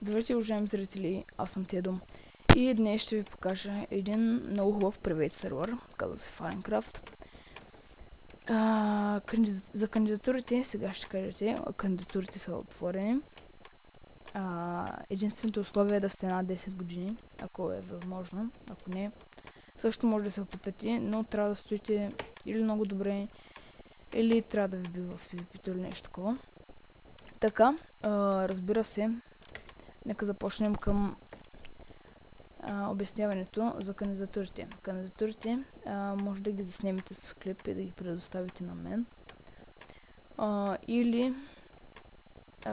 Здравейте, уважаеми зрители, аз съм Тедо и днес ще ви покажа един много хубав привет сервер, казва се Farmcraft. За кандидатурите сега ще кажете, кандидатурите са отворени. Единственото условие е да сте над 10 години, ако е възможно, ако не, също може да се опитате, но трябва да стоите или много добре, или трябва да ви би в PvP или нещо такова. Така, разбира се, нека започнем към обясняването за кандидатурите. Кандидатурите може да ги заснемете с клип и да ги предоставите на мен. Или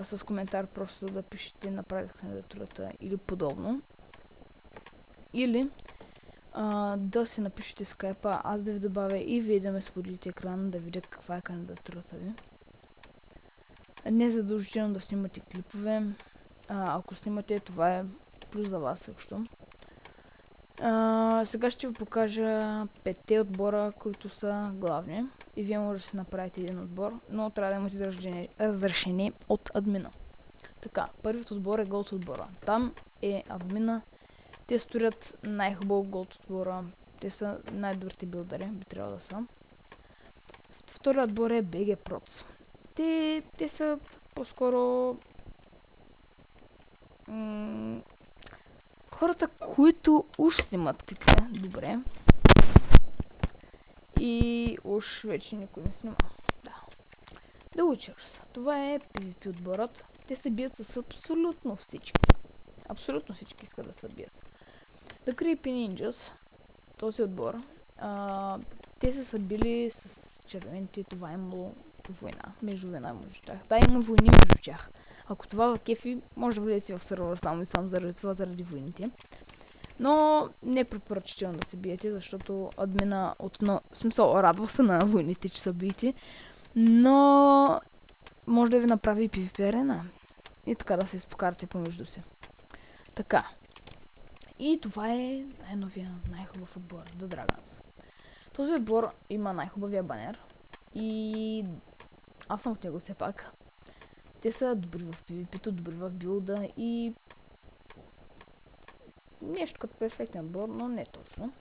с коментар просто да пишете направих кандидатурата или подобно. Или да си напишете скайпа, аз да ви добавя и вие да ме споделите екран, да видя каква е кандидатурата ви. Не е задължително да снимате клипове. Ако снимате, това е плюс за вас също. Сега ще ви покажа 5 отбора, които са главни. И вие може да си направите един отбор, но трябва да имате разрешение от админа. Така, първият отбор е голд отбора. Там е админа. Те строят най-хубаво голд отбора. Те са най-добрите билдари, би трябвало да са. Вторият отбор е BG Proц. Те са по-скоро хората, които уж снимат клипове, добре. И уж вече никой не снима. Да. The Witchers. Това е PvP отборът. Те се бият с абсолютно всички. Абсолютно всички искат да се бият. The Creepy Ninjas. Този отбор. Те са се били с червените. Това е имало война. Между тях. Да, има войни между тях. Ако това в кефи, може да влезете в сервер само и само заради това, заради войните. Но не е препоръчително да се биете, защото админа радва се на войните, че са биете. Но може да ви направи PvP арена. И така да се изпокарате помежду си. Така. И това е най-новия, най-хубав отбор. The Dragons. Този отбор има най-хубавия банер. И аз съм от него все пак. Те са добри в PvP-то, добри в билда и нещо като перфектен отбор, но не точно.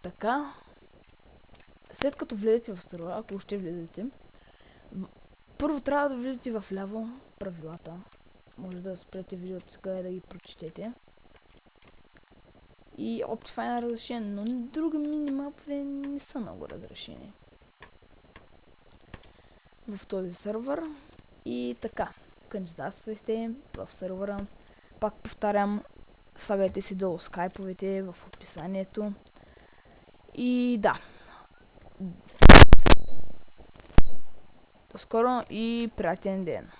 Така. След като влезете в сервера, ако ще влезете, първо трябва да влезете в ляво правилата. Може да спрете видеото сега и да ги прочетете. И Optifine е разрешен, но други минимапове не са много разрешени в този сервер. И така, кандидатствайте в сервера. Пак повтарям, слагайте си долу скайповете в описанието. И да. До скоро и приятен ден!